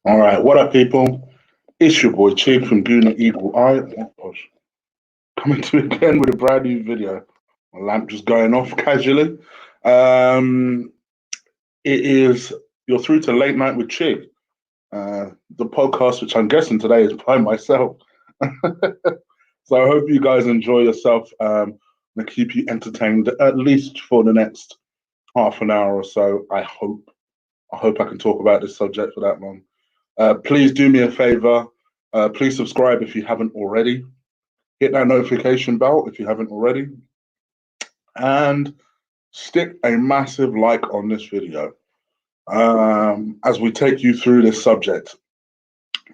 All right, what up, people? It's your boy Chig from Guna Eagle Eye. Oh, gosh. Coming to you again with a brand new video. My lamp just going off casually. Um, it is You're through to Late Night with Chig, the podcast which I'm guessing today is by myself. So I hope you guys enjoy yourself. And keep you entertained at least for the next half an hour or so. I hope. I hope I can talk about this subject for that long. Please do me a favor. Please subscribe if you haven't already. Hit that notification bell if you haven't already. And stick a massive like on this video as we take you through this subject.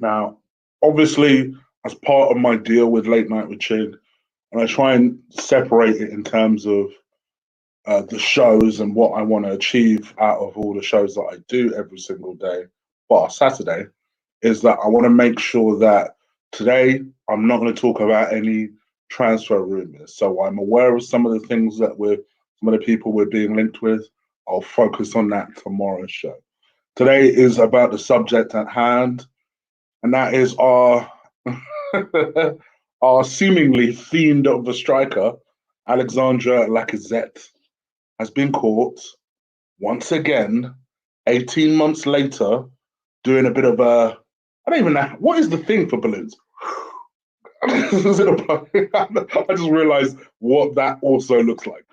Now, obviously, as part of my deal with Late Night with Chig, and I try and separate it in terms of the shows and what I want to achieve out of all the shows that I do every single day, bar Saturday, is that I want to make sure that today I'm not going to talk about any transfer rumors. So I'm aware of some of the things that some of the people we're being linked with. I'll focus on that tomorrow's show. Today is about the subject at hand, and that is our our seemingly fiend of the striker, Alexandre Lacazette, has been caught once again, 18 months later, doing a bit of a I don't even know what is the thing for balloons. I just realized what that also looks like.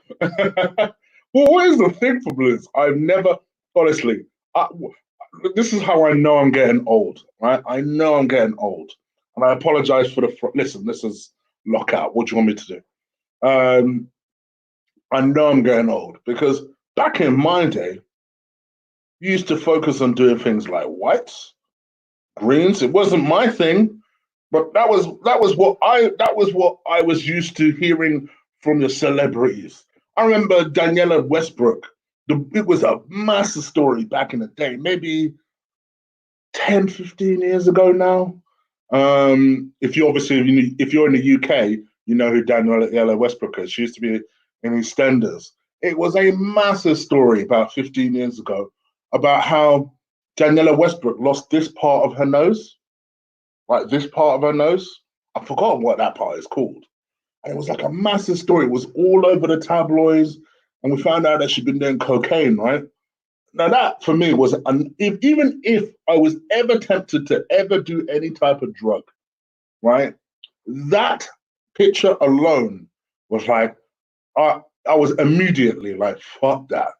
Well, what is the thing for balloons? I've never, honestly, I, this is how I know I'm getting old, right? I know I'm getting old. And I apologize for listen, this is lockout. What do you want me to do? Um, I know I'm getting old because back in my day, you used to focus on doing things like whites, greens. It wasn't my thing, but that was what I was used to hearing from the celebrities. I remember Daniela Westbrook. It was a massive story back in the day, maybe 10, 15 years ago now. If you obviously if you're in the UK, you know who Daniela Westbrook is. She used to be in EastEnders. It was a massive story about 15 years ago about how Daniela Westbrook lost this part of her nose, like this part of her nose. I've forgotten what that part is called. And it was like a massive story. It was all over the tabloids. And we found out that she'd been doing cocaine, right? Now, that for me was, even if I was ever tempted to ever do any type of drug, right? That picture alone was like, I was immediately like, fuck that.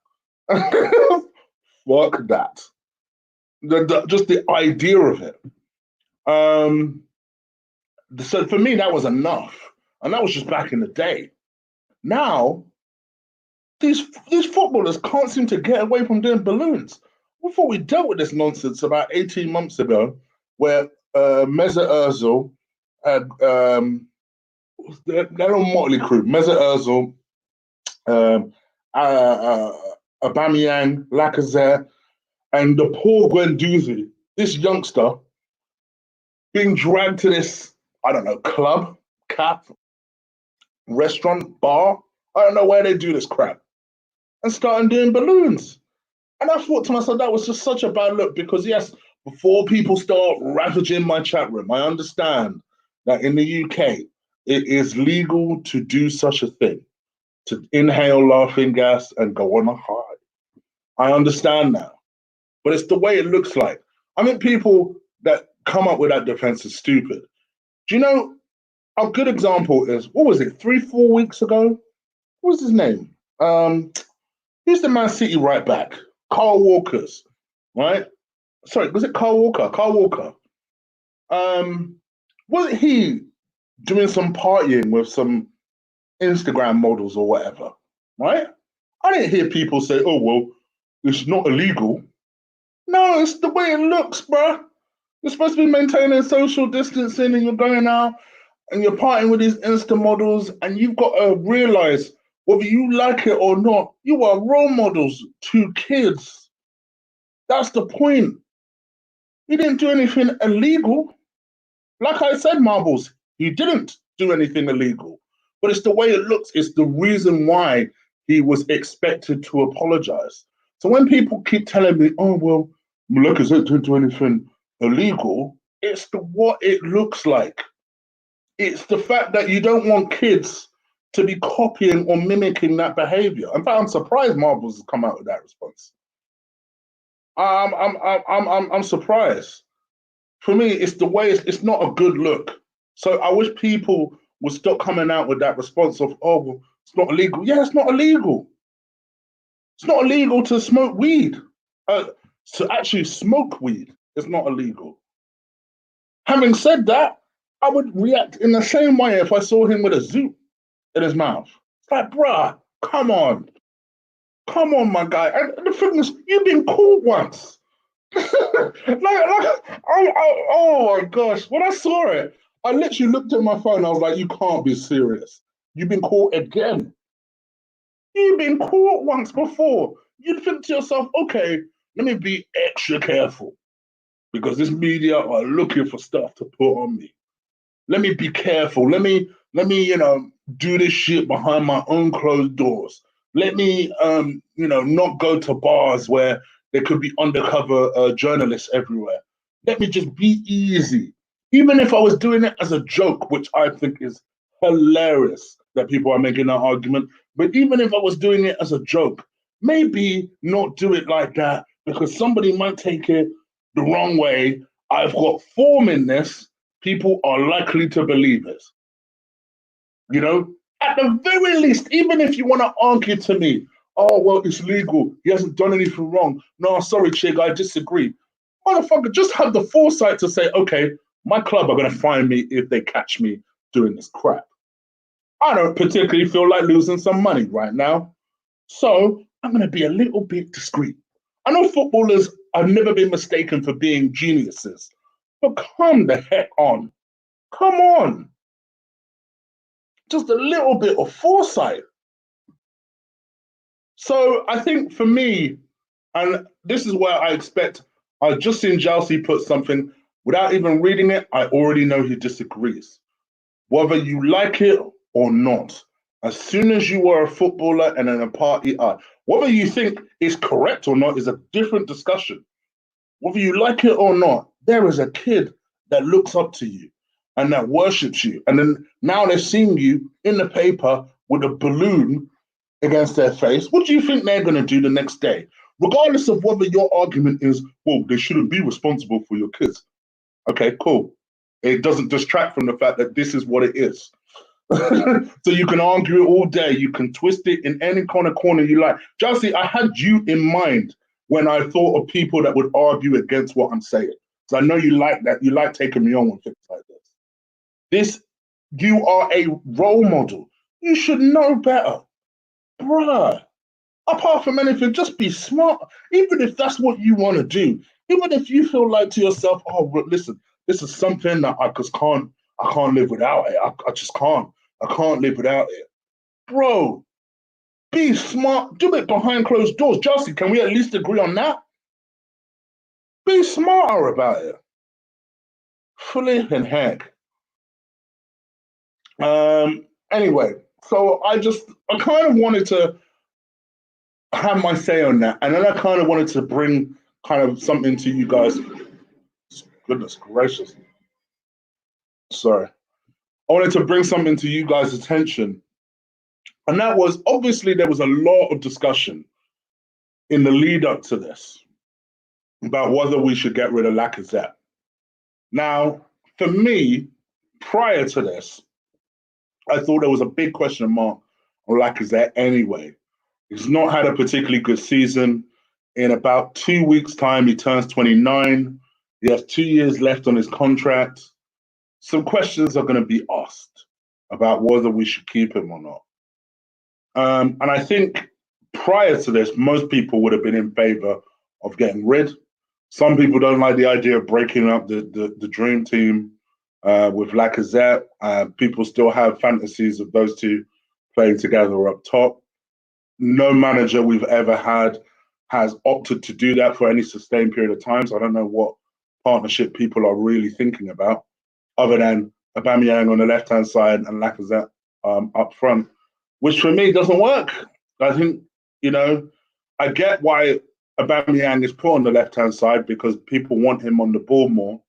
Fuck that. Just the idea of it. Um, so for me, that was enough. And that was just back in the day. Now, these footballers can't seem to get away from doing balloons. We thought we dealt with this nonsense about 18 months ago, where Mesut Ozil had they're on Motley Crue. Mesut Ozil, um, Aubameyang, Lacazette, and the poor Guendouzi, this youngster, being dragged to this, I don't know, club, cap, restaurant, bar. I don't know where they do this crap. And starting doing balloons. And I thought to myself, that was just such a bad look because, yes, before people start ravaging my chat room, I understand that in the UK, it is legal to do such a thing, to inhale laughing gas and go on a high. I understand now, but it's the way it looks like. I mean, people that come up with that defense is stupid. Do you know a good example is, what was it, 3, 4 weeks ago? What was his name? Who's the Man City right back? Carl Walker's, right? Sorry, was it Carl Walker? Carl Walker. Um, wasn't he doing some partying with some Instagram models or whatever, right? I didn't hear people say, "Oh well, it's not illegal." No, it's the way it looks, bruh. You're supposed to be maintaining social distancing, and you're going out and you're partying with these Insta models, and you've got to realize whether you like it or not, you are role models to kids. That's the point. He didn't do anything illegal. Like I said, Marbles, he didn't do anything illegal. But it's the way it looks. It's the reason why he was expected to apologize. So when people keep telling me, oh, well, Lacazette didn't do anything illegal. It's what it looks like. It's the fact that you don't want kids to be copying or mimicking that behavior. In fact, I'm surprised Marbles has come out with that response. I'm surprised. For me, it's the way it's not a good look. So I wish people would stop coming out with that response of, oh, well, it's not illegal. Yeah, it's not illegal. It's not illegal to smoke weed. To actually smoke weed is not illegal. Having said that, I would react in the same way if I saw him with a zoot in his mouth. It's like, bruh, come on. Come on, my guy. And the thing is, you've been caught once. Oh my gosh. When I saw it, I literally looked at my phone. I was like, you can't be serious. You've been caught again. You've been caught once before. You'd think to yourself, okay, let me be extra careful because this media are looking for stuff to put on me. Let me be careful. Let me, do this shit behind my own closed doors. Let me, not go to bars where there could be undercover journalists everywhere. Let me just be easy. Even if I was doing it as a joke, which I think is hilarious that people are making that argument, but even if I was doing it as a joke, maybe not do it like that because somebody might take it the wrong way. I've got form in this. People are likely to believe it. You know, at the very least, even if you want to argue to me, oh, well, it's legal. He hasn't done anything wrong. No, sorry, Chig, I disagree. Motherfucker, just have the foresight to say, okay, my club are going to find me if they catch me doing this crap. I don't particularly feel like losing some money right now. So I'm going to be a little bit discreet. I know footballers have never been mistaken for being geniuses, but come the heck on. Come on. Just a little bit of foresight. So I think for me, and this is where I expect, I just seen Chelsea put something without even reading it. I already know he disagrees, whether you like it or not. As soon as you are a footballer and in a party, whether you think it's correct or not is a different discussion. Whether you like it or not, there is a kid that looks up to you and that worships you. And then now they're seeing you in the paper with a balloon against their face. What do you think they're going to do the next day? Regardless of whether your argument is, well, they shouldn't be responsible for your kids. Okay, cool. It doesn't distract from the fact that this is what it is. So you can argue it all day. You can twist it in any kind of corner you like. Chelsea, I had you in mind when I thought of people that would argue against what I'm saying. So I know you like that. You like taking me on with things like this. You are a role model. You should know better. Bruh. Apart from anything, just be smart. Even if that's what you want to do. Even if you feel like to yourself, oh, but listen, this is something that I can't live without it. I just can't. I can't live without it. Bro, be smart. Do it behind closed doors. Chelsea, can we at least agree on that? Be smarter about it. Flipping heck. Anyway, so I kind of wanted to have my say on that, and then I kind of wanted to bring kind of something to you guys. Goodness gracious. Sorry. I wanted to bring something to you guys' attention. And that was obviously there was a lot of discussion in the lead up to this about whether we should get rid of Lacazette. Now, for me, prior to this, I thought there was a big question mark on Lacazette anyway. He's not had a particularly good season. In about 2 weeks' time, he turns 29. He has 2 years left on his contract. Some questions are going to be asked about whether we should keep him or not. And I think prior to this, most people would have been in favor of getting rid. Some people don't like the idea of breaking up the dream team with Lacazette. People still have fantasies of those two playing together up top. No manager we've ever had has opted to do that for any sustained period of time. So I don't know what partnership people are really thinking about, other than Aubameyang on the left-hand side and Lacazette up front, which for me doesn't work. I think, I get why Aubameyang is put on the left-hand side because people want him on the ball more,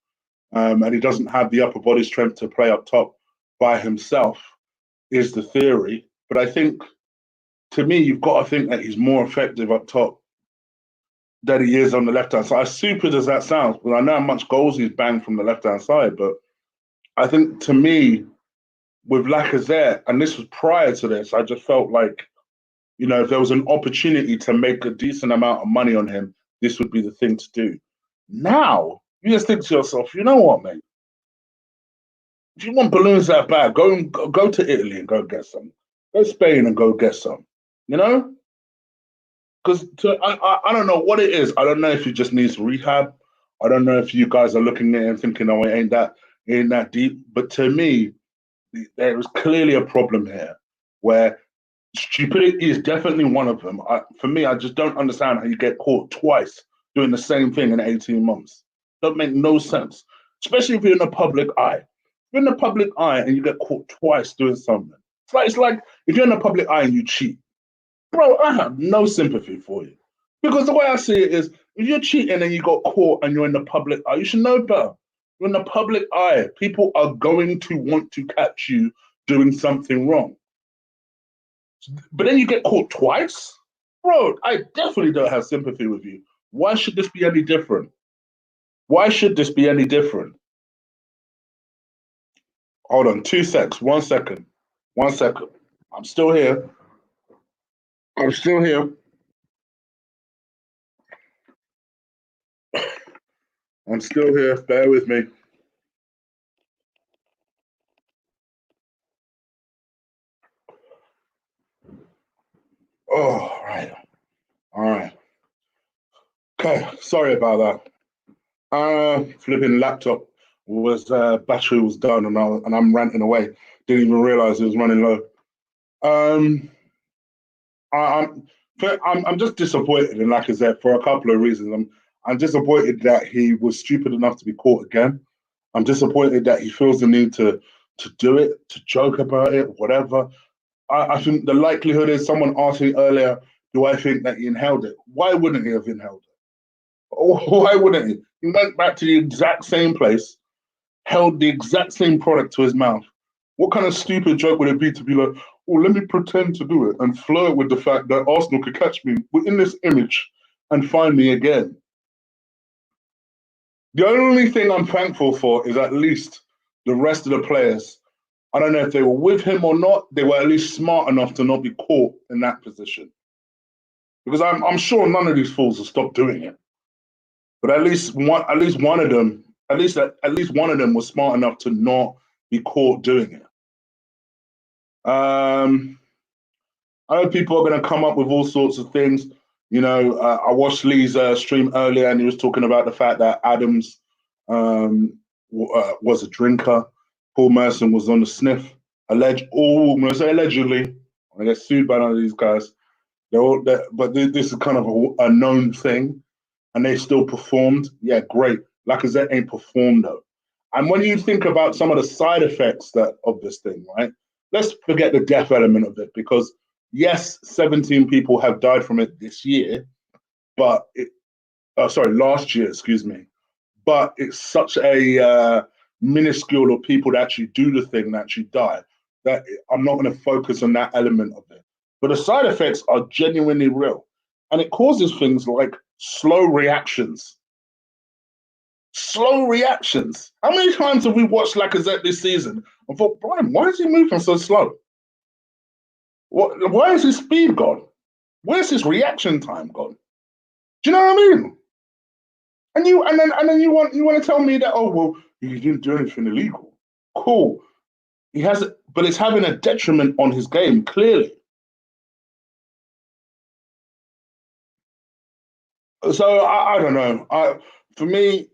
and he doesn't have the upper body strength to play up top by himself, is the theory. But I think, to me, you've got to think that he's more effective up top than he is on the left-hand side. As stupid as that sounds, because I know how much goals he's banged from the left-hand side, but I think, to me, with Lacazette, and this was prior to this, I just felt like, if there was an opportunity to make a decent amount of money on him, this would be the thing to do. Now, you just think to yourself, you know what, mate? If you want balloons that bad, go to Italy and go get some. Go to Spain and go get some. You know, because I don't know what it is. I don't know if he just needs rehab. I don't know if you guys are looking at it and thinking, "Oh, it ain't that deep." But to me, there is clearly a problem here where stupidity is definitely one of them. For me, I just don't understand how you get caught twice doing the same thing in 18 months. Don't make no sense, especially if you're in the public eye. If you're in the public eye and you get caught twice doing something, it's like if you're in the public eye and you cheat, bro. I have no sympathy for you because the way I see it is, if you're cheating and you got caught and you're in the public eye, you should know better. You're in the public eye. People are going to want to catch you doing something wrong. But then you get caught twice? Bro, I definitely don't have sympathy with you. Why should this be any different? Why should this be any different? Hold on, 2 secs, 1 second. 1 second. I'm still here. I'm still here. I'm still here. Bear with me. Oh, all right. All right. Okay, sorry about that. Flipping laptop was battery was done, and I'm ranting away. Didn't even realize it was running low. Um, I, I'm just disappointed in Lacazette for a couple of reasons. I'm disappointed that he was stupid enough to be caught again. I'm disappointed that he feels the need to do it, to joke about it, whatever. I think the likelihood is someone asked me earlier, do I think that he inhaled it? Why wouldn't he have inhaled it? Why wouldn't he? He went back to the exact same place, held the exact same product to his mouth. What kind of stupid joke would it be to be like, oh, let me pretend to do it and flirt with the fact that Arsenal could catch me in this image and find me again? The only thing I'm thankful for is at least the rest of the players. I don't know if they were with him or not, they were at least smart enough to not be caught in that position. Because I'm sure none of these fools will stop doing it. But at least one of them, at least one of them was smart enough to not be caught doing it. Um, I know people are going to come up with all sorts of things. I watched Lee's stream earlier, and he was talking about the fact that Adams was a drinker. Paul Merson was on the sniff. I'm going to say allegedly. I get sued by none of these guys. But this is kind of a known thing, and they still performed. Yeah, great. Lacazette ain't performed though. And when you think about some of the side effects of this thing, right? Let's forget the death element of it, because yes, 17 people have died from it this year, but last year, excuse me. But it's such a minuscule of people that actually do the thing that actually die that I'm not going to focus on that element of it. But the side effects are genuinely real, and it causes things like slow reactions. Slow reactions. How many times have we watched Lacazette this season and thought, Brian, why is he moving so slow? Why is his speed gone? Where's his reaction time gone? Do you know what I mean? And then you want to tell me that, oh well, he didn't do anything illegal. Cool. He has, but it's having a detriment on his game, clearly. So I don't know. For me,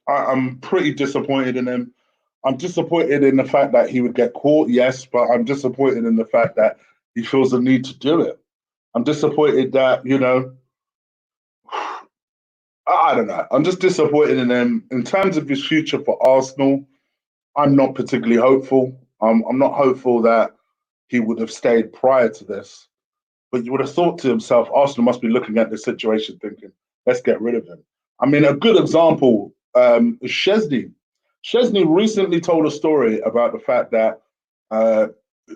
I'm pretty disappointed in him. I'm disappointed in the fact that he would get caught, yes, but I'm disappointed in the fact that he feels the need to do it. I'm disappointed that, I don't know. I'm just disappointed in him. In terms of his future for Arsenal, I'm not particularly hopeful. I'm not hopeful that he would have stayed prior to this. But you would have thought to himself, Arsenal must be looking at the situation thinking, let's get rid of him. I mean, a good example is Chesney. Chesney recently told a story about the fact that uh,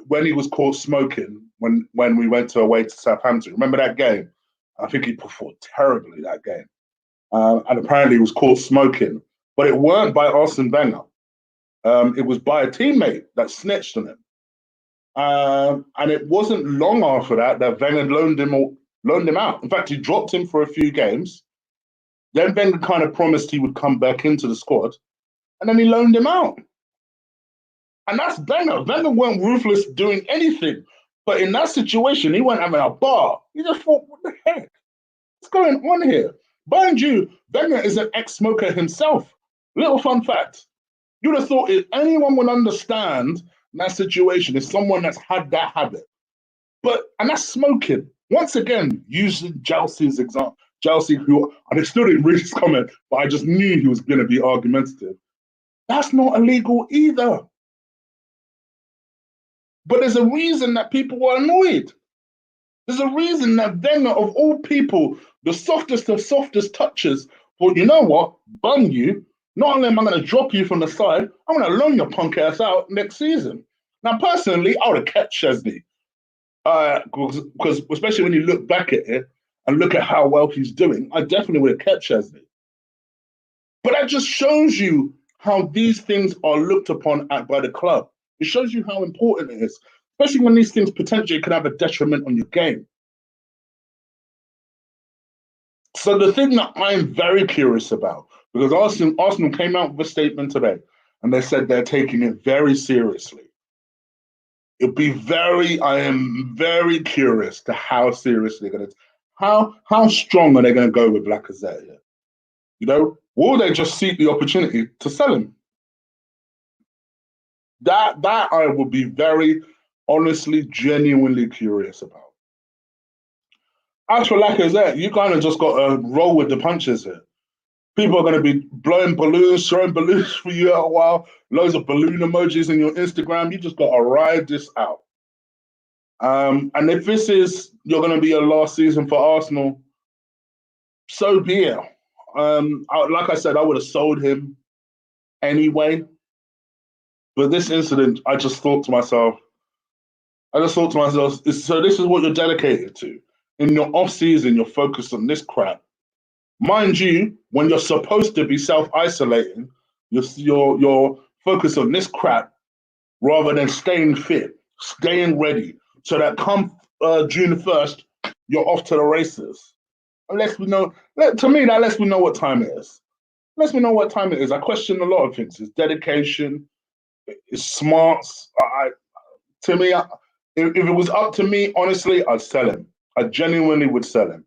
when he was caught smoking, when we went away to Southampton, remember that game? I think he performed terribly that game. And apparently he was caught smoking. But it weren't by Arsene Wenger. It was by a teammate that snitched on him. And it wasn't long after that Wenger loaned him out. In fact, he dropped him for a few games. Then Wenger kind of promised he would come back into the squad, and then he loaned him out. And that's Wenger. Wenger weren't ruthless doing anything. But in that situation, he went having a bar. He just thought, what the heck? What's going on here? Mind you, Wenger is an ex-smoker himself. Little fun fact. You'd have thought if anyone would understand that situation is someone that's had that habit. And that's smoking. Once again, using Chelsea's example. Chelsea, who I still didn't read his comment, but I just knew he was going to be argumentative. That's not illegal either. But there's a reason that people were annoyed. There's a reason that Wenger, of all people, the softest of softest touches, thought, you know what, bun you. Not only am I going to drop you from the side, I'm going to loan your punk ass out next season. Now, personally, I would have kept Chesney. Because especially when you look back at it and look at how well he's doing, I definitely would have kept Chesney. But that just shows you how these things are looked upon by the club. It shows you how important it is, especially when these things potentially could have a detriment on your game. So the thing that I'm very curious about, because Arsenal came out with a statement today, and they said they're taking it very seriously. I am very curious to how seriously they're going to, how strong are they going to go with Lacazette here? You know, will they just seek the opportunity to sell him? That I would be very honestly, genuinely curious about. As for Lacazette, you kind of just got to roll with the punches here. People are going to be blowing balloons, throwing balloons for you a while, loads of balloon emojis in your Instagram. You just got to ride this out. And if this is you're going to be your last season for Arsenal, so be it. Like I said, I would have sold him anyway. But this incident, I just thought to myself, so this is what you're dedicated to. In your off season, you're focused on this crap. Mind you, when you're supposed to be self-isolating, you're focused on this crap rather than staying fit, staying ready, so that come June 1st, you're off to the races. Unless we know, to me, that lets me know what time it is. Lets me know what time it is. I question a lot of things. It's dedication, it's smarts. To me, if it was up to me, honestly, I'd sell him. I genuinely would sell him.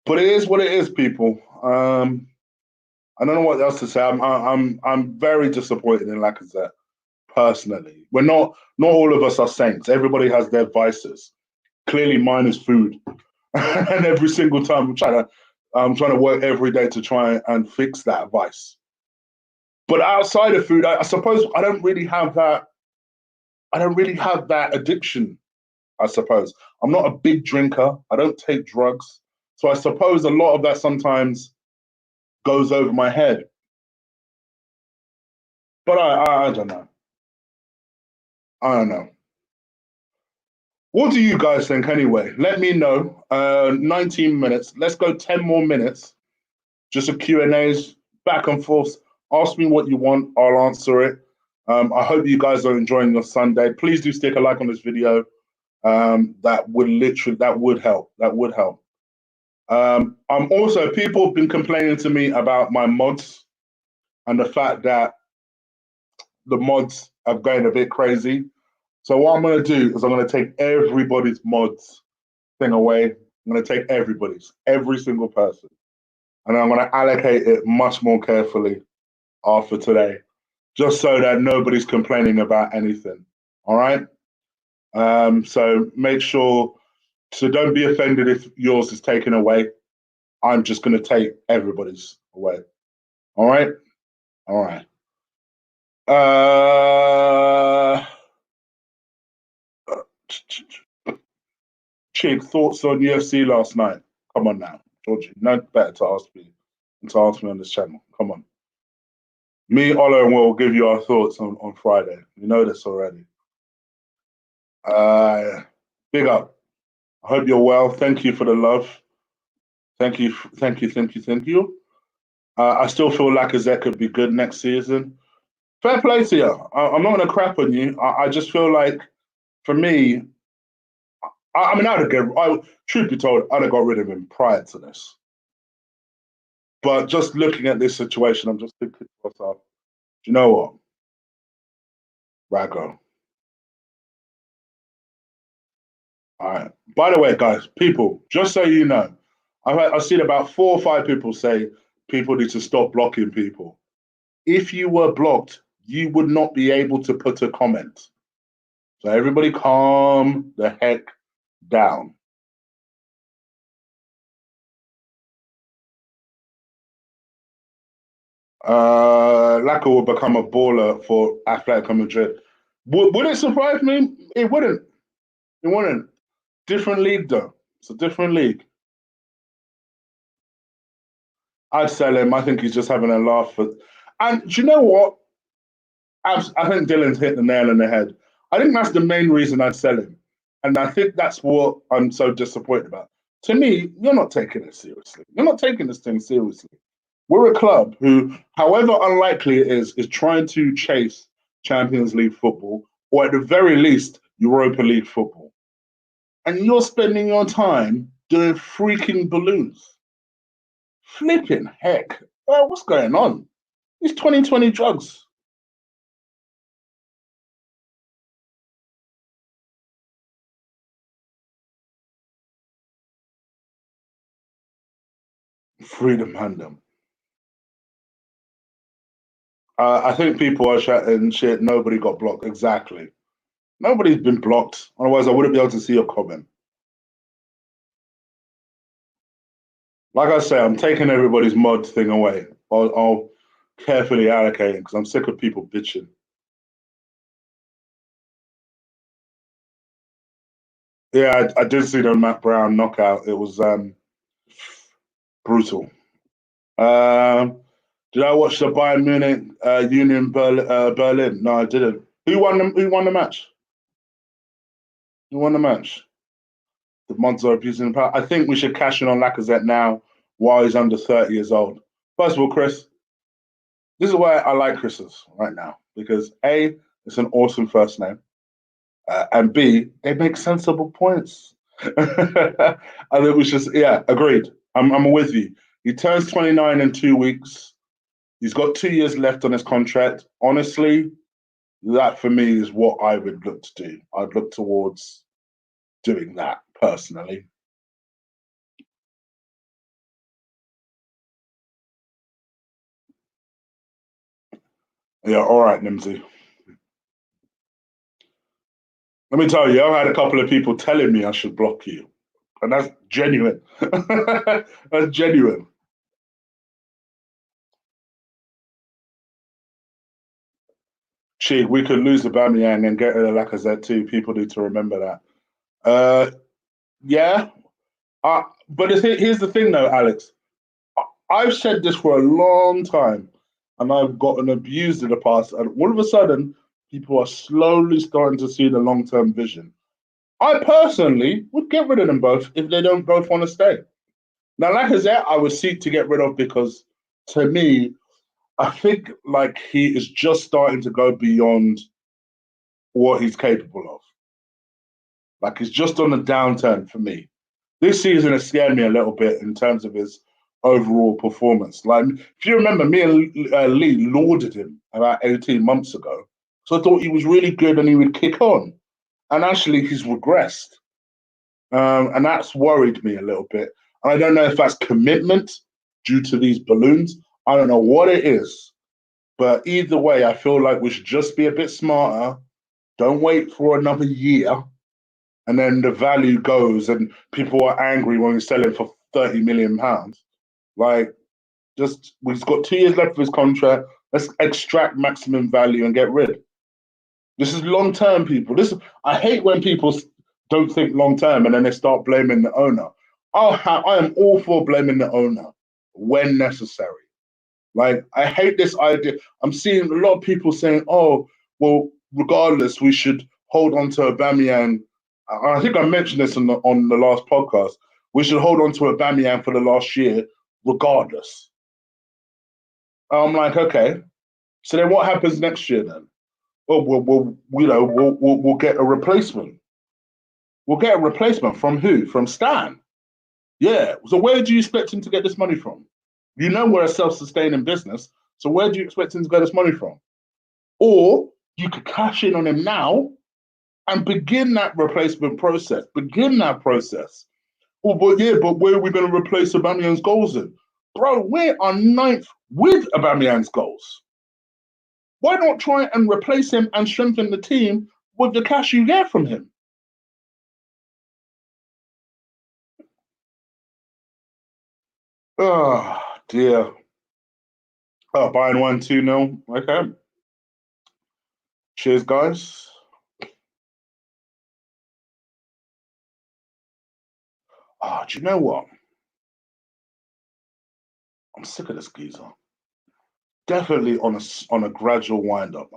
But it is what it is, people. I don't know what else to say. I'm very disappointed in Lacazette personally. Not all of us are saints. Everybody has their vices. Clearly, mine is food, and every single time I'm trying to work every day to try and fix that vice. But outside of food, I suppose I don't really have that. I don't really have that addiction. I suppose I'm not a big drinker. I don't take drugs, so I suppose a lot of that sometimes goes over my head. But I don't know. I don't know. What do you guys think anyway? Let me know. 19 minutes. Let's go 10 more minutes. Just a Q&As, back and forth. Ask me what you want. I'll answer it. I hope you guys are enjoying your Sunday. Please do stick a like on this video. That would help. That would help. I'm also, people have been complaining to me about my mods and the fact that the mods are going a bit crazy. So what I'm going to do is I'm going to take everybody's mods thing away. I'm going to take every single person. And I'm going to allocate it much more carefully after today, just so that nobody's complaining about anything. All right? So make sure, so don't be offended if yours is taken away. I'm just going to take everybody's away. All right? All right. Chig, thoughts on UFC last night? Come on now, Georgie. No better to ask me than to ask me on this channel. Come on. Me, Olo, and Will give you our thoughts on Friday. You know this already. Big up. I hope you're well. Thank you for the love. Thank you, thank you, thank you, thank you. I still feel Lacazette could be good next season. Fair play to you. I'm not going to crap on you. I just feel like, for me, I mean, truth be told, I'd have got rid of him prior to this. But just looking at this situation, I'm just thinking to myself, do you know what? Rago. All right. By the way, guys, people, just so you know, I've seen about 4 or 5 people say people need to stop blocking people. If you were blocked, you would not be able to put a comment. So everybody calm the heck down. Laka will become a baller for Atletico Madrid. Would it surprise me? It wouldn't. It wouldn't. Different league, though. It's a different league. I'd sell him. I think he's just having a laugh. And do you know what? I think Dylan's hit the nail on the head. I think that's the main reason I'd sell him. And I think that's what I'm so disappointed about. To me, you're not taking it seriously. You're not taking this thing seriously. We're a club who, however unlikely it is trying to chase Champions League football, or at the very least, Europa League football. And you're spending your time doing freaking balloons. Flipping heck. What's going on? It's 2020 drugs. Freedom Handem. I think people are chatting shit. Nobody got blocked. Exactly. Nobody's been blocked. Otherwise, I wouldn't be able to see your comment. Like I say, I'm taking everybody's mod thing away. I'll carefully allocate it because I'm sick of people bitching. Yeah, I did see the Matt Brown knockout. It was brutal. Did I watch the Bayern Munich Union Berlin? No, I didn't. Who won the match? Who won the match? The Monza abusing the power. I think we should cash in on Lacazette now while he's under 30 years old. First of all, Chris, this is why I like Chris's right now because A, it's an awesome first name, and B, they make sensible points. I think we should, yeah, agreed. I'm with you. He turns 29 in 2 weeks. He's got 2 years left on his contract. Honestly, that for me is what I would look to do. I'd look towards doing that personally. Yeah, all right, Nimsy. Let me tell you, I've had a couple of people telling me I should block you. And that's genuine. That's genuine. Chig, we could lose the Bamiyang and get rid of Lacazette too. People need to remember that. Yeah. But here's the thing though, Alex. I've said this for a long time and I've gotten abused in the past. And all of a sudden, people are slowly starting to see the long-term vision. I personally would get rid of them both if they don't both want to stay. Now, Lacazette, I would seek to get rid of because to me, I think like he is just starting to go beyond what he's capable of. Like he's just on a downturn for me. This season has scared me a little bit in terms of his overall performance. Like if you remember, me and Lee lauded him about 18 months ago. So I thought he was really good and he would kick on. And actually he's regressed. And that's worried me a little bit. And I don't know if that's commitment due to these balloons. I don't know what it is. But either way, I feel like we should just be a bit smarter. Don't wait for another year. And then the value goes and people are angry when we sell him for £30 million. Like, just, we've got 2 years left of his contract. Let's extract maximum value and get rid. This is long term, people. I hate when people don't think long term, and then they start blaming the owner. I am all for blaming the owner when necessary. Like, I hate this idea. I'm seeing a lot of people saying, "Oh, well, regardless, we should hold on to Aubameyang." I think I mentioned this on the last podcast. We should hold on to Aubameyang for the last year, regardless. I'm like, okay. So then, what happens next year then? Oh, we'll get a replacement. We'll get a replacement from who? From Stan. Yeah. So where do you expect him to get this money from? You know we're a self-sustaining business, so where do you expect him to get this money from? Or you could cash in on him now and begin that replacement process. Begin that process. Oh, but yeah, but where are we going to replace Aubameyang's goals in? Bro, we're on ninth with Aubameyang's goals. Why not try and replace him and strengthen the team with the cash you get from him? Oh, dear. Oh, buying 1-2-0. Okay. Cheers, guys. Oh, do you know what? I'm sick of this geezer. Definitely on a gradual wind up.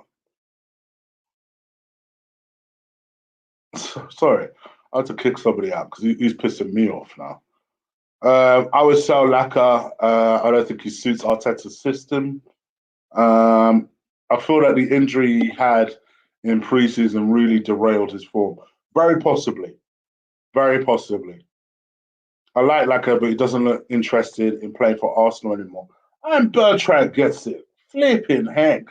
Sorry, I had to kick somebody out because he's pissing me off now. I would sell Laka. I don't think he suits Arteta's system. I feel that the injury he had in preseason really derailed his form. Very possibly. Very possibly. I like Laka, but he doesn't look interested in playing for Arsenal anymore. And Bertrand gets it. Flipping heck.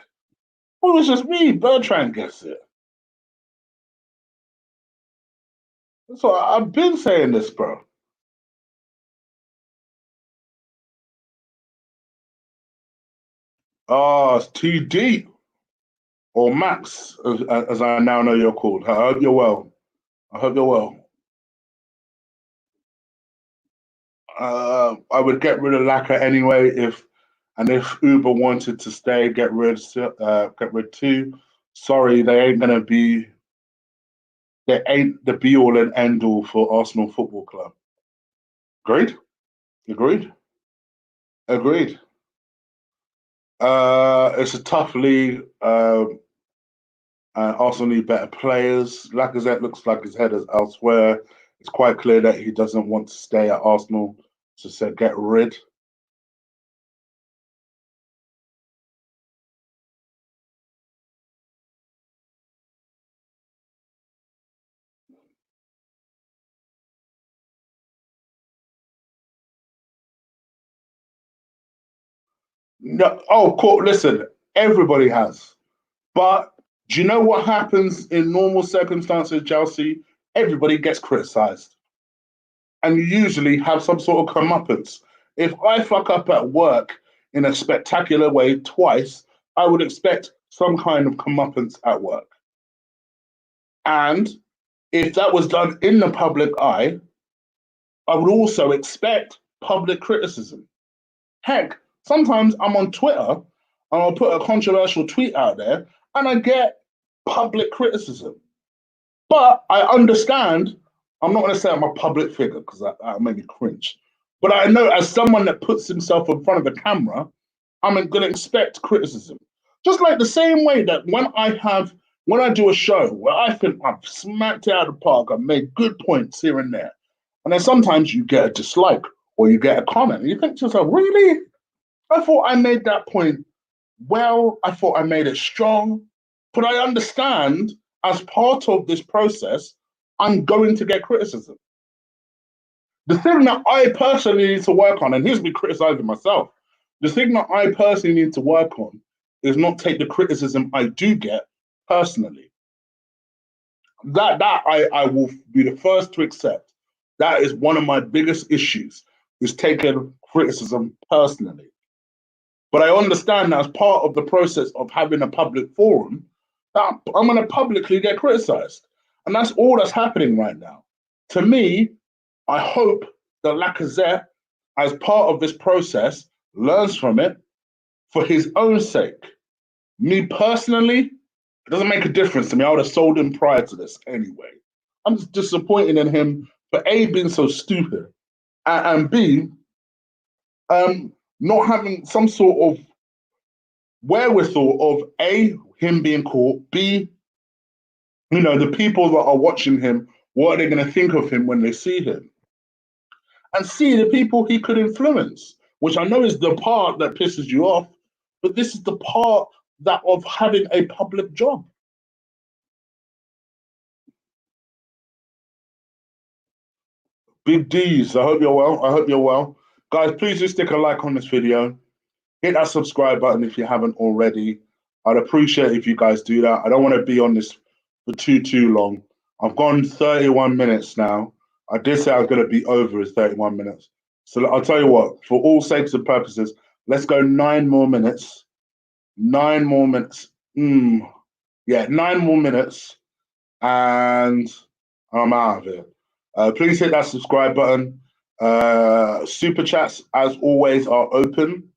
Well, it was just me. Bertrand gets it. So I've been saying this, bro. Oh, it's too deep. Or Max, as I now know you're called. I hope you're well. I hope you're well. I would get rid of Laka anyway if Uber wanted to stay, get rid too. Sorry, they ain't the be all and end all for Arsenal Football Club. Agreed? Agreed? Agreed. It's a tough league. Arsenal need better players. Lacazette looks like his head is elsewhere. It's quite clear that he doesn't want to stay at Arsenal. So said get rid. No, oh, cool. Listen, everybody has. But do you know what happens in normal circumstances, Chelsea? Everybody gets criticised. And you usually have some sort of comeuppance. If I fuck up at work in a spectacular way twice, I would expect some kind of comeuppance at work. And if that was done in the public eye, I would also expect public criticism. Heck, sometimes I'm on Twitter and I'll put a controversial tweet out there and I get public criticism. But I understand, I'm not going to say I'm a public figure because that made me cringe. But I know as someone that puts himself in front of the camera, I'm going to expect criticism. Just like the same way that when I do a show where I think I've smacked it out of the park, I've made good points here and there, and then sometimes you get a dislike or you get a comment, and you think to yourself, really? I thought I made that point well. I thought I made it strong. But I understand as part of this process, I'm going to get criticism. The thing that I personally need to work on, and here's me criticizing myself, the thing that I personally need to work on is not take the criticism I do get personally. That I will be the first to accept. That is one of my biggest issues, is taking criticism personally. But I understand that as part of the process of having a public forum, that I'm going to publicly get criticized. And that's all that's happening right now. To me, I hope that Lacazette, as part of this process, learns from it for his own sake. Me personally, it doesn't make a difference to me. I would have sold him prior to this anyway. I'm just disappointed in him for A, being so stupid, and B, not having some sort of wherewithal of A, him being caught, B, the people that are watching him, what are they going to think of him when they see him? And C, the people he could influence, which I know is the part that pisses you off, but this is the part that of having a public job. Big D's, I hope you're well. I hope you're well. Guys, please do stick a like on this video. Hit that subscribe button if you haven't already. I'd appreciate if you guys do that. I don't want to be on this for too long. I've gone 31 minutes now. I did say I was going to be over his 31 minutes. So I'll tell you what, for all sakes and purposes, let's go 9 more minutes. 9 more minutes. Yeah, 9 more minutes. And I'm out of here. Please hit that subscribe button. Super chats, as always, are open.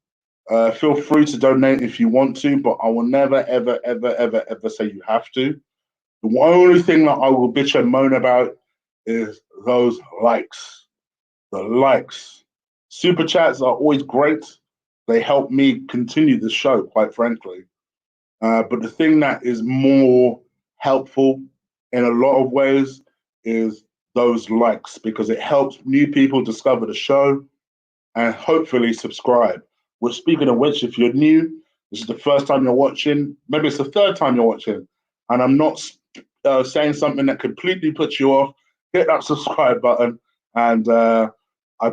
Feel free to donate if you want to, but I will never, ever say you have to. The only thing that I will bitch and moan about is those likes. The likes. Super chats are always great. They help me continue the show, quite frankly. But the thing that is more helpful in a lot of ways is those likes, because it helps new people discover the show and hopefully subscribe. Which, speaking of which, if you're new, this is the first time you're watching, maybe it's the third time you're watching, and I'm not saying something that completely puts you off, hit that subscribe button, and I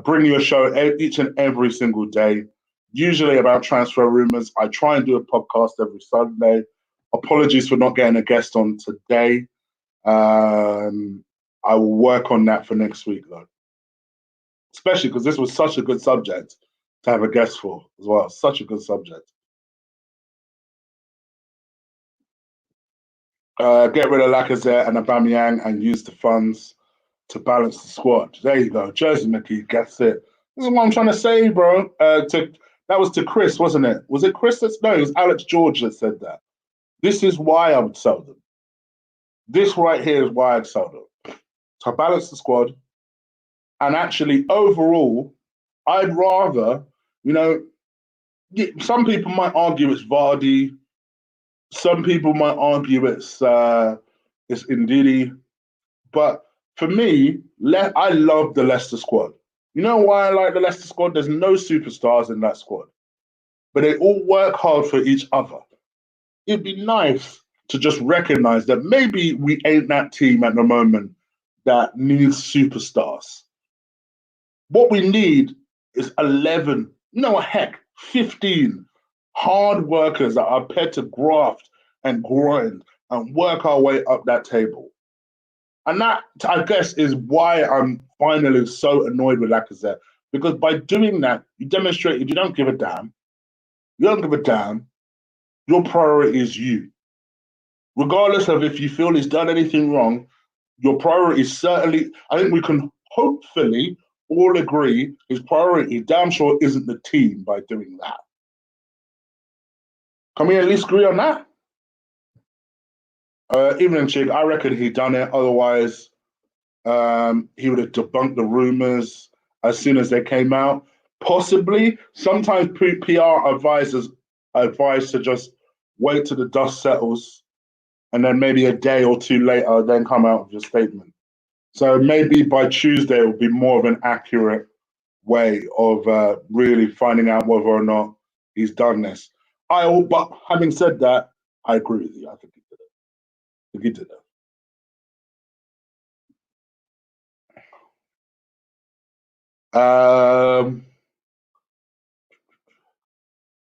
bring you a show each and every single day, usually about transfer rumors. I try and do a podcast every Sunday. Apologies for not getting a guest on today. I will work on that for next week, though. Especially because this was such a good subject to have a guest for as well. Such a good subject. Get rid of Lacazette and Aubameyang and use the funds to balance the squad. There you go. Jersey McKee gets it. This is what I'm trying to say, bro. That was to Chris, wasn't it? Was it Chris no, it was Alex George that said that. This is why I would sell them. This right here is why I'd sell them. To balance the squad. And actually, overall, I'd rather, some people might argue it's Vardy. Some people might argue it's Ndidi. But for me, I love the Leicester squad. You know why I like the Leicester squad? There's no superstars in that squad. But they all work hard for each other. It'd be nice to just recognize that maybe we ain't that team at the moment that needs superstars. What we need is 11, no heck, 15 hard workers that are prepared to graft and grind and work our way up that table. And that, I guess, is why I'm finally so annoyed with Lacazette. Because by doing that, you demonstrated you don't give a damn. You don't give a damn. Your priority is you. Regardless of if you feel he's done anything wrong, your priority is certainly, I think we can hopefully all agree his priority damn sure isn't the team by doing that. Can we at least agree on that? Even in Chig, I reckon he done it. Otherwise, he would have debunked the rumors as soon as they came out. Possibly, sometimes PR advisors advise to just wait till the dust settles, and then maybe a day or two later, then come out with your statement. So maybe by Tuesday, it will be more of an accurate way of really finding out whether or not he's done this. But having said that, I agree with you. I think he did it. I think he did it.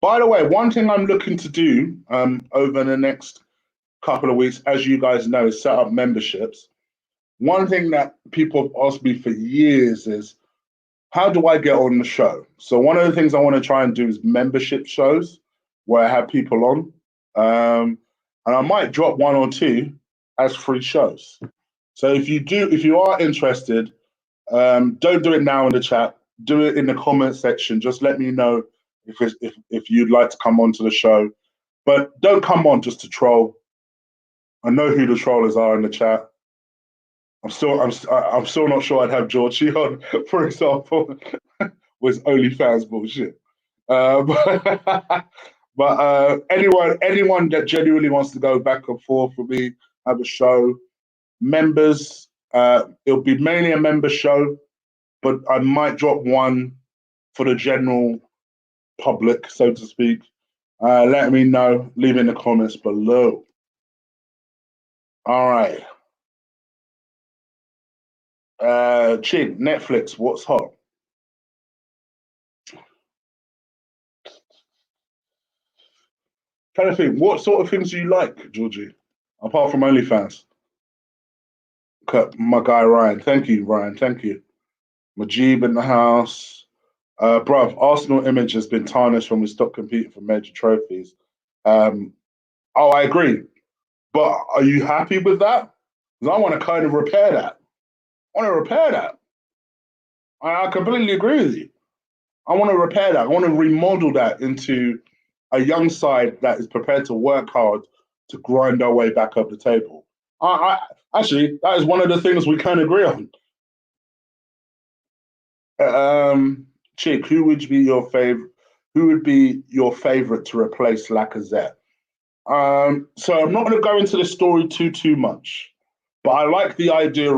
By the way, one thing I'm looking to do over the next couple of weeks, as you guys know, is set up memberships. One thing that people have asked me for years is, how do I get on the show? So one of the things I want to try and do is membership shows where I have people on. And I might drop 1 or 2 as free shows. So if you are interested, don't do it now in the chat. Do it in the comment section. Just let me know if you'd like to come onto the show. But don't come on just to troll. I know who the trollers are in the chat. I'm still not sure I'd have Georgie on, for example, with OnlyFans bullshit. But, anyone that genuinely wants to go back and forth with me, have a show. Members, it'll be mainly a member show, but I might drop one for the general public, so to speak. Let me know. Leave in the comments below. All right. Chig, Netflix, what's hot? Trying to think, what sort of things do you like, Georgie? Apart from OnlyFans. My guy Ryan. Thank you, Ryan. Thank you. Majib in the house. Bruv, Arsenal image has been tarnished when we stopped competing for major trophies. Um, oh, I agree. But are you happy with that? Because I want to kind of repair that. I want to repair that. I completely agree with you. I want to repair that. I want to remodel that into a young side that is prepared to work hard to grind our way back up the table. Actually, that is one of the things we can agree on. Chick, who would be your favorite? Who would be your favorite to replace Lacazette? So I'm not going to go into the story too much, but I like the idea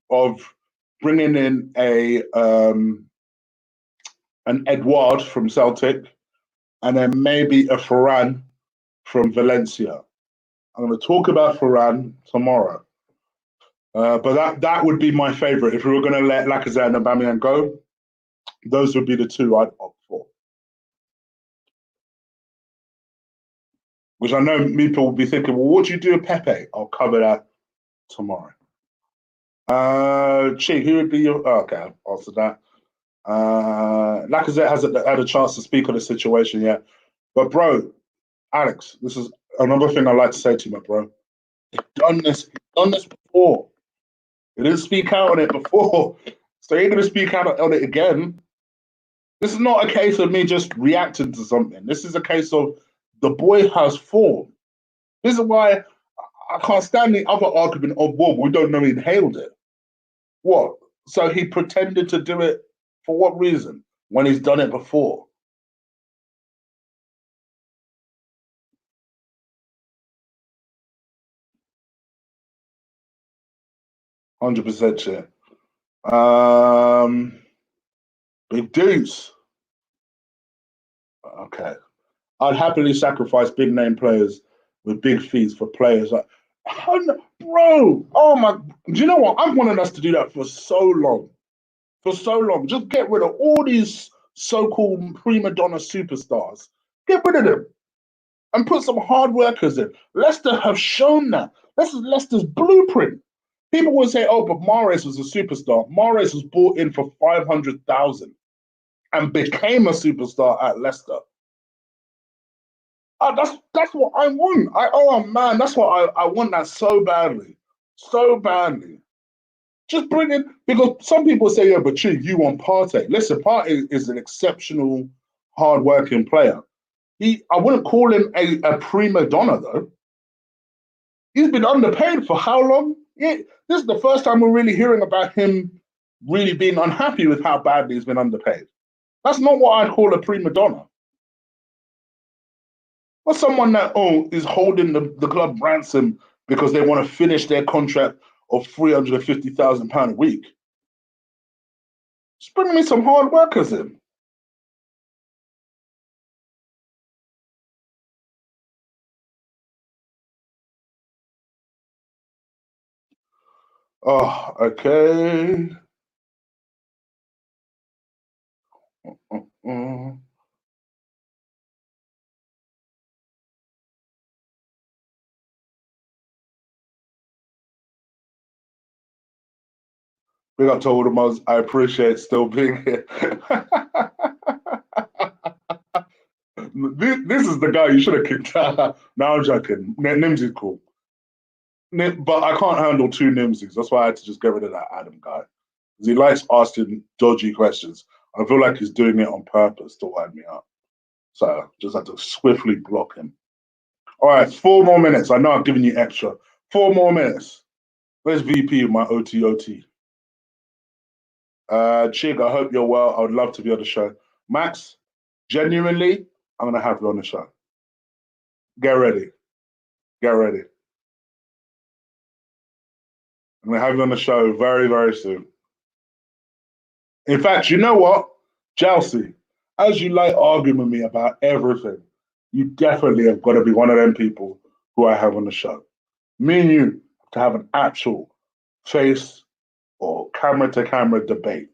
of bringing in an Edouard from Celtic, and then maybe a Ferran from Valencia. I'm going to talk about Ferran tomorrow. But that would be my favourite. If we were going to let Lacazette and Aubameyang go, those would be the two I'd opt for. Which I know people will be thinking, well, what do you do with Pepe? I'll cover that tomorrow. Chig, who would be your... Oh, okay, I'll answer that. Lacazette hasn't had a chance to speak on the situation yet. But, bro, Alex, this is another thing I'd like to say to you, my bro. He's done this before. He didn't speak out on it before. So you're going to speak out on it again. This is not a case of me just reacting to something. This is a case of the boy has form. This is why I can't stand the other argument of, well, we don't know he inhaled it. What? So he pretended to do it for what reason when he's done it before? %, shit. Big Deuce. Okay. I'd happily sacrifice big name players with big fees for players like, bro. Oh my! Do you know what? I've wanted us to do that for so long. For so long, just get rid of all these so-called prima donna superstars. Get rid of them and put some hard workers in. Leicester have shown that. This is Leicester's blueprint. People will say, "Oh, but Mahrez was a superstar." Mahrez was bought in for 500,000 and became a superstar at Leicester. That's what I want. Oh man, that's what I want that so badly, so badly. Just bring in because some people say, yeah, but Chig, you want Partey. Listen, Partey is an exceptional, hard-working player. I wouldn't call him a prima donna though. He's been underpaid for how long? Yeah, this is the first time we're really hearing about him really being unhappy with how badly he's been underpaid. That's not what I'd call a prima donna. Or someone that is holding the club ransom because they want to finish their contract of £350,000 a week. Just bring me some hard workers in. Oh, okay. Mm. Big up to all the mods. I appreciate still being here. This is the guy you should have kicked out. No, I'm joking. Nimsy's cool. But I can't handle two Nimsys. That's why I had to just get rid of that Adam guy. Because he likes asking dodgy questions. I feel like he's doing it on purpose to wind me up. So just had to swiftly block him. All right, 4 more minutes. I know I've given you extra. 4 more minutes. Where's VP of my OTOT? Chig, I hope you're well. I would love to be on the show. Max, genuinely, I'm gonna have you on the show. Get ready. Get ready. I'm gonna have you on the show very, very soon. In fact, you know what? Chelsea, as you like arguing with me about everything, you definitely have got to be one of them people who I have on the show. Me and you have to have an actual face or camera to camera debate.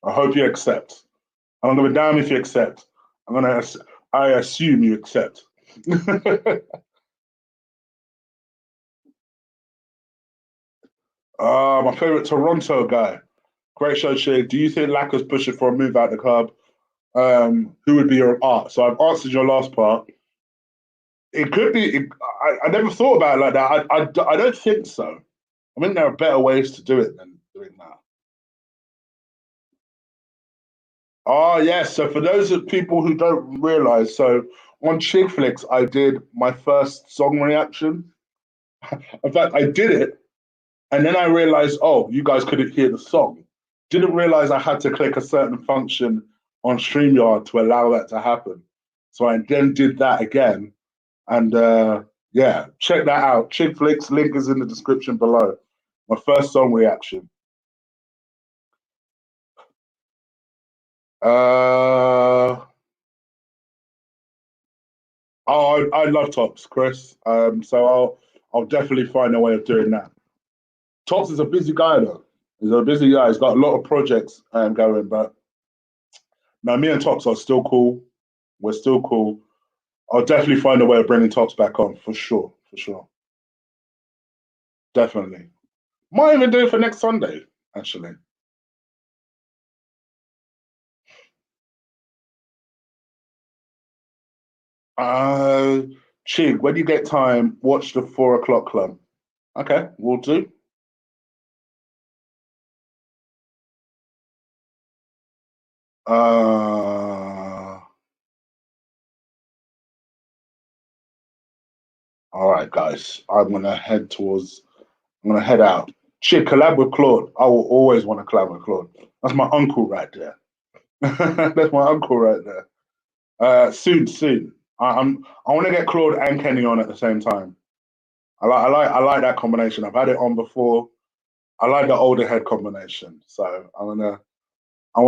I hope you accept. I'm gonna be damn if you accept. I assume you accept. My favorite Toronto guy. Great show, Chig. Do you think Lacaz's pushing for a move out the club? Who would be your art? So I've answered your last part. It could be. I never thought about it like that. I don't think so. I think there are better ways to do it than doing that. Oh yes. So for those of people who don't realize, so on Chig Flicks, I did my first song reaction. In fact, I did it, and then I realized, oh, you guys couldn't hear the song. Didn't realize I had to click a certain function on StreamYard to allow that to happen. So I then did that again, and yeah, check that out. Chig Flicks link is in the description below. My first song reaction. Uh, oh, I love Tops, Chris. So I'll definitely find a way of doing that. Tops is a busy guy though. He's a busy guy. He's got a lot of projects going, but now me and Tops are still cool. We're still cool. I'll definitely find a way of bringing Tops back on for sure. For sure, definitely. Might even do it for next Sunday, actually. Uh, Chig, when you get time, watch the 4 o'clock club. Okay, we'll do. Uh, all right, guys. I'm gonna head out. Chig, collab with Claude. I will always want to collab with Claude. That's my uncle right there. That's my uncle right there. Soon, soon. I want to get Claude and Kenny on at the same time. I like that combination. I've had it on before. I like the older head combination. So I want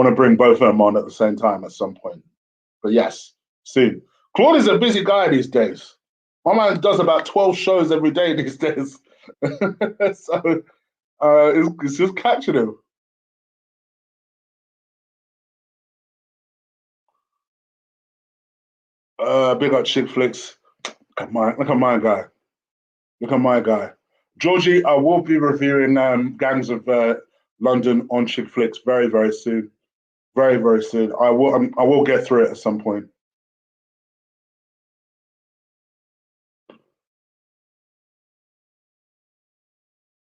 to bring both of them on at the same time at some point. But yes, soon. Claude is a busy guy these days. My man does about 12 shows every day these days. So it's just catching him. Big up Chick Flicks. Look at my guy. Look at my guy. Georgie, I will be reviewing Gangs of London on Chick Flicks very, very soon. Very, very soon. I will get through it at some point.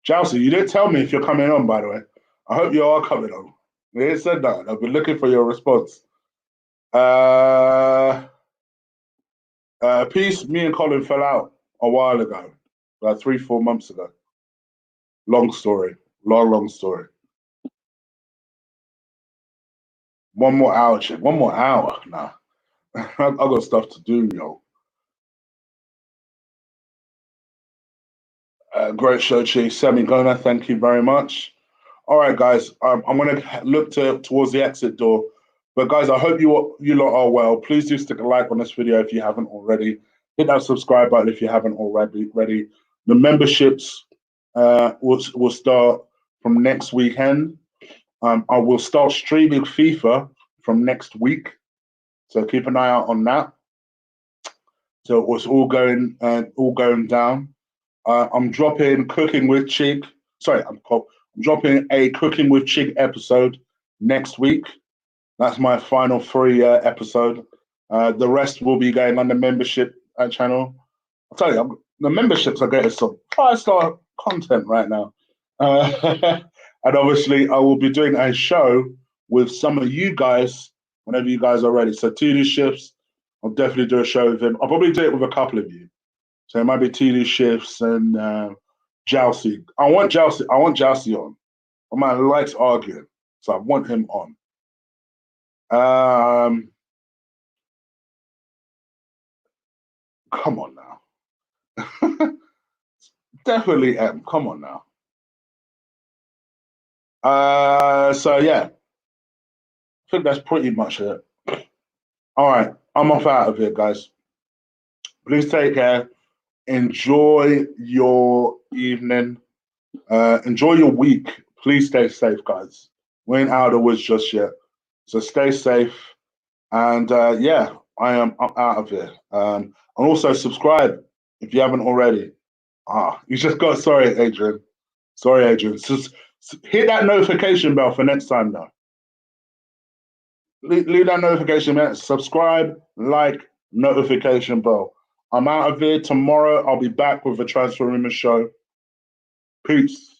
Chelsea, you didn't tell me if you're coming on, by the way. I hope you are coming on. You didn't said that. I've been looking for your response. Uh, Peace, me and Colin fell out a while ago, like 3, 4 months ago. Long story. Long, long story. One more hour, chick. One more hour. Nah. I've got stuff to do, yo. Great show, Chief. Sammy Gona, thank you very much. All right, guys. I'm gonna look towards the exit door. But guys, I hope you lot are well. Please do stick a like on this video if you haven't already. Hit that subscribe button if you haven't already. The memberships will start from next weekend. I will start streaming FIFA from next week, so keep an eye out on that. So it was all going down. I'm dropping Cooking with Chig. Sorry, I'm dropping a Cooking with Chig episode next week. That's my final 3 episode. The rest will be going on the membership channel. I'll tell you, the memberships are getting some 5-star content right now. And obviously, I will be doing a show with some of you guys whenever you guys are ready. So, TD Shifts, I'll definitely do a show with him. I'll probably do it with a couple of you. So, it might be TD Shifts and Jousey. I want Jousey. I want Jousey on. My man likes arguing, so I want him on. Come on now. Definitely M. Come on now. So yeah, I think that's pretty much it. All right, I'm off out of here, guys. Please take care. Enjoy your evening. Enjoy your week. Please stay safe, guys. We ain't out of the woods just yet. So stay safe. And yeah, I am out of here. And also subscribe if you haven't already. You just got, sorry, Adrian. Sorry, Adrian. Just hit that notification bell for next time, though. Leave that notification bell. Subscribe, like, notification bell. I'm out of here. Tomorrow, I'll be back with a Transfer Rumors show. Peace.